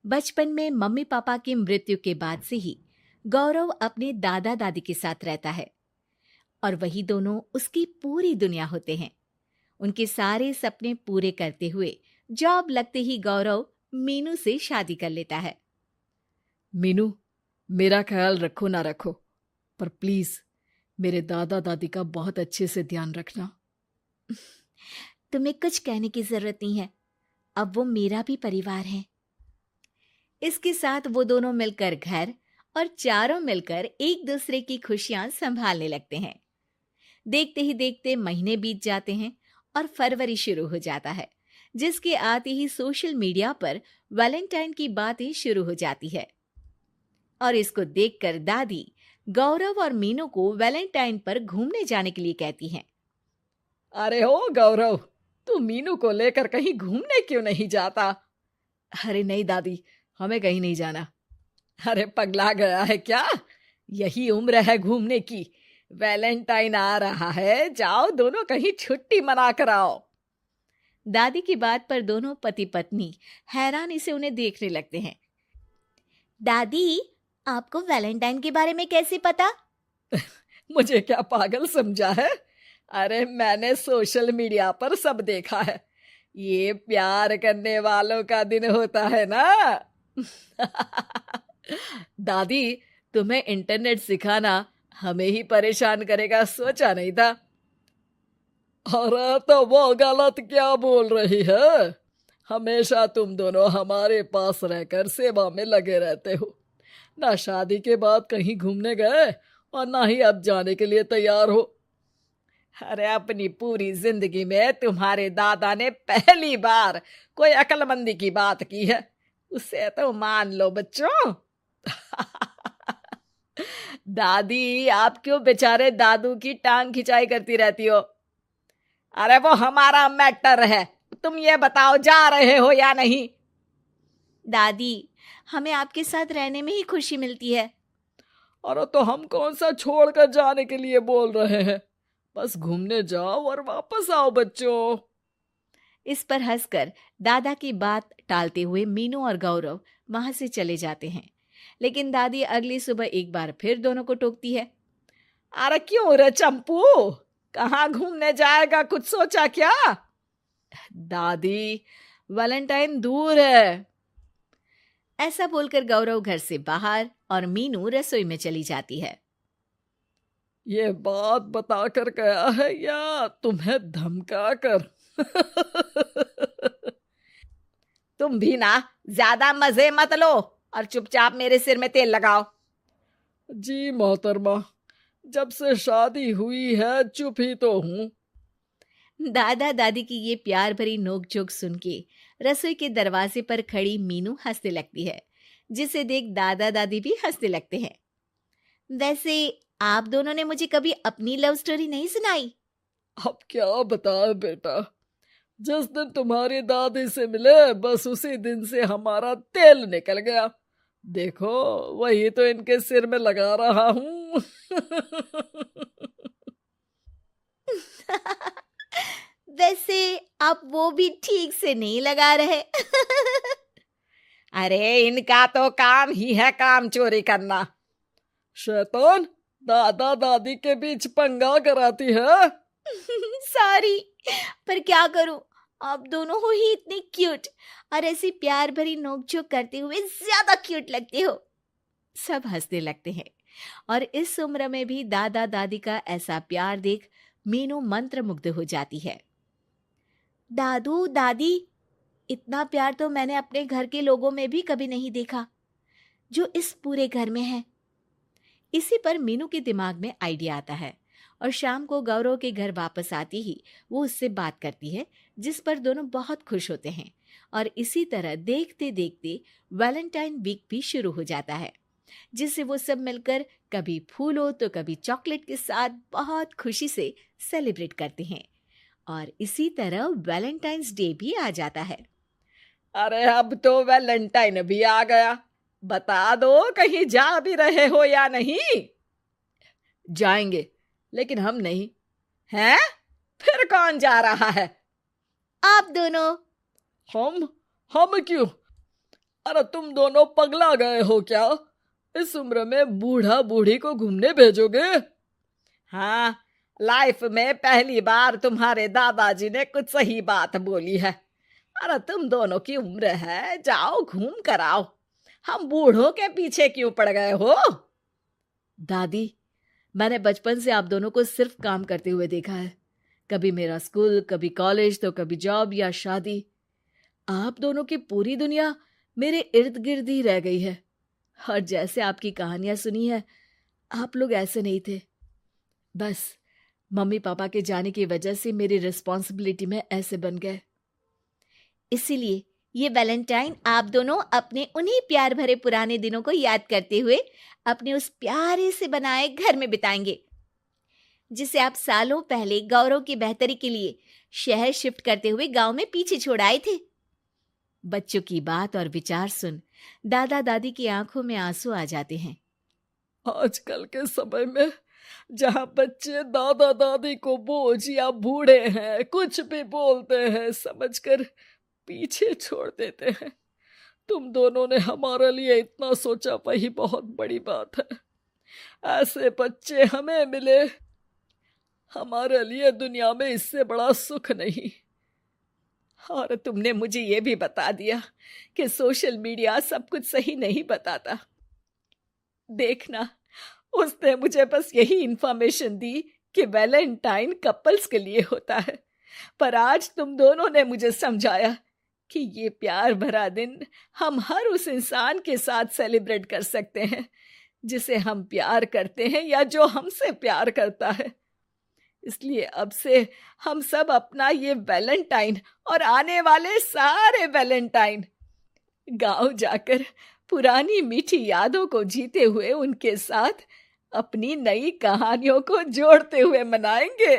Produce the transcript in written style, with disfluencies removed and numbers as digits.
बचपन में mummy papa की मृत्यु के बाद से ही गौरव अपने दादा दादी के साथ रहता है और वही दोनों उसकी पूरी दुनिया होते हैं। उनके सारे सपने पूरे करते हुए जॉब लगते ही गौरव मीनू से शादी कर लेता है। मीनू, मेरा ख्याल रखो ना रखो, पर प्लीज मेरे दादा दादी का बहुत अच्छे से ध्यान रखना। तुम्हें कुछ कहने की जरूरत नहीं है, अब वो मेरा भी परिवार है। इसके साथ वो दोनों मिलकर घर और चारों मिलकर एक दूसरे की खुशियां संभालने लगते हैं। देखते ही देखते महीने बीत जाते हैं और फरवरी शुरू हो जाता है, जिसके आते ही सोशल मीडिया पर वैलेंटाइन की बातें शुरू हो जाती है। और इसको देखकर दादी गौरव और मीनू को वैलेंटाइन पर घूमने जाने के लिए कहती हैं। अरे ओ गौरव, तू मीनू को लेकर कहीं घूमने क्यों नहीं जाता? अरे नहीं दादी, हमें कहीं नहीं जाना। अरे पगला गया है क्या? यही उम्र है घूमने की। वैलेंटाइन आ रहा है, जाओ दोनों कहीं छुट्टी मना कर आओ। दादी की बात पर दोनों पति पत्नी हैरानी से उन्हें देखने लगते हैं। दादी, आपको वैलेंटाइन के बारे में कैसे पता? मुझे क्या पागल समझा है? अरे मैंने सोशल मीडिया पर सब देखा है। ये प्यार करने वालों का दिन होता है ना। दादी, तुम्हें इंटरनेट सिखाना हमें ही परेशान करेगा, सोचा नहीं था। अरे तो वो गलत क्या बोल रही है? हमेशा तुम दोनों हमारे पास रहकर सेवा में लगे रहते हो। ना शादी के बाद कहीं घूमने गए और ना ही अब जाने के लिए तैयार हो। अरे अपनी पूरी जिंदगी में तुम्हारे दादा ने पहली बार कोई अक्लमंदी की बात की है, उसे तो मान लो बच्चों। दादी, आप क्यों बेचारे दादू की टांग खिंचाई करती रहती हो? अरे वो हमारा मैटर है, तुम ये बताओ जा रहे हो या नहीं? दादी, हमें आपके साथ रहने में ही खुशी मिलती है। अरे तो हम कौन सा छोड़कर जाने के लिए बोल रहे हैं? बस घूमने जाओ और वापस आओ बच्चों। इस पर हंसकर दादा की बात टालते हुए मीनू और गौरव वहां से चले जाते हैं। लेकिन दादी अगली सुबह एक बार फिर दोनों को टोकती है। अरे क्यों रे चंपू, कहाँ घूमने जाएगा, कुछ सोचा क्या? दादी, वैलेंटाइन दूर है। ऐसा बोलकर गौरव घर से बाहर और मीनू रसोई में चली जाती है। ये बात बता कर गया है या तुम्हें धमका कर? तुम भी ना ज्यादा मजे मत लो और चुपचाप मेरे सिर में तेल लगाओ। जी मोहतरमा, जब से शादी हुई है चुप ही तो हूँ। दादा दादी की ये प्यार भरी नोकझोंक सुन के रसोई के दरवाजे पर खड़ी मीनू हंसने लगती है, जिसे देख दादा दादी भी हंसने लगते हैं। वैसे आप दोनों ने मुझे कभी अपनी लव स्टोरी नहीं सुनाई। अब क्या बताए बेटा, जिस दिन तुम्हारी दादी से मिले बस उसी दिन से हमारा तेल निकल गया। देखो वही तो इनके सिर में लगा रहा हूँ। वैसे आप वो भी ठीक से नहीं लगा रहे। अरे इनका तो काम ही है काम चोरी करना। शैतान, दादा दादी के बीच पंगा कराती है। सॉरी, पर क्या करूं, आप दोनों हो ही इतने क्यूट और ऐसी प्यार भरी नोकझोंक करते हुए ज्यादा क्यूट लगते हो। सब हंसने लगते हैं और इस उम्र में भी दादा दादी का ऐसा प्यार देख मीनू मंत्रमुग्ध हो जाती है। दादू दादी, इतना प्यार तो मैंने अपने घर के लोगों में भी कभी नहीं देखा जो इस पूरे घर में है। इसी पर मीनू के दिमाग में आइडिया आता है और शाम को गौरव के घर वापस आती ही वो उससे बात करती है, जिस पर दोनों बहुत खुश होते हैं। और इसी तरह देखते देखते वैलेंटाइन वीक भी शुरू हो जाता है, जिसे वो सब मिलकर कभी फूलों तो कभी चॉकलेट के साथ बहुत खुशी से सेलिब्रेट करते हैं। और इसी तरह वैलेंटाइंस डे भी आ जाता है। अरे अब तो वैलेंटाइन भी आ गया, बता दो कहीं जा भी रहे हो या नहीं? जाएंगे, लेकिन हम नहीं। हैं? फिर कौन जा रहा है? आप दोनों। हम क्यों? अरे तुम दोनों पगला गए हो क्या? इस उम्र में बूढ़ा बूढ़ी को घूमने भेजोगे? हाँ, लाइफ में पहली बार तुम्हारे दादाजी ने कुछ सही बात बोली है। अरे तुम दोनों की उम्र है, जाओ घूम कर आओ। हम बूढ़ों के पीछे क्यों पड़ गए हो? दादी, मैंने बचपन से आप दोनों को सिर्फ काम करते हुए देखा है। कभी मेरा स्कूल, कभी कॉलेज, तो कभी जॉब या शादी। आप दोनों की पूरी दुनिया मेरे इर्द गिर्द ही रह गई है। और जैसे आपकी कहानियां सुनी है, आप लोग ऐसे नहीं थे। बस मम्मी पापा के जाने की वजह से मेरी रिस्पॉन्सिबिलिटी में ऐसे बन गए। इसीलिए ये वैलेंटाइन आप दोनों अपने उन्हीं प्यार भरे पुराने दिनों को याद करते हुए अपने उस प्यारे से बनाए घर में बिताएंगे, जिसे आप सालों पहले गौरव की बेहतरी के लिए शहर शिफ्ट करते हुए गांव में पीछे छोड़ आए थे। बच्चों की बात और विचार सुन दादा दादी की आंखों में आंसू आ जाते हैं। आजकल के समय में जहाँ बच्चे दादा दादी को बोझ या बूढ़े हैं कुछ भी बोलते हैं समझकर पीछे छोड़ देते हैं। तुम दोनों ने हमारे लिए इतना सोचा, वही बहुत बड़ी बात है। ऐसे बच्चे हमें मिले, हमारे लिए दुनिया में इससे बड़ा सुख नहीं। और तुमने मुझे ये भी बता दिया कि सोशल मीडिया सब कुछ सही नहीं बताता। देखना, उसने मुझे बस यही इंफॉर्मेशन दी कि वैलेंटाइन कपल्स के लिए होता है, पर आज तुम दोनों ने मुझे समझाया कि ये प्यार भरा दिन हम हर उस इंसान के साथ सेलिब्रेट कर सकते हैं जिसे हम प्यार करते हैं या जो हमसे प्यार करता है। इसलिए अब से हम सब अपना ये वैलेंटाइन और आने वाले सारे वैलेंटाइन गांव जाकर पुरानी मीठी यादों को जीते हुए उनके साथ अपनी नई कहानियों को जोड़ते हुए मनाएंगे।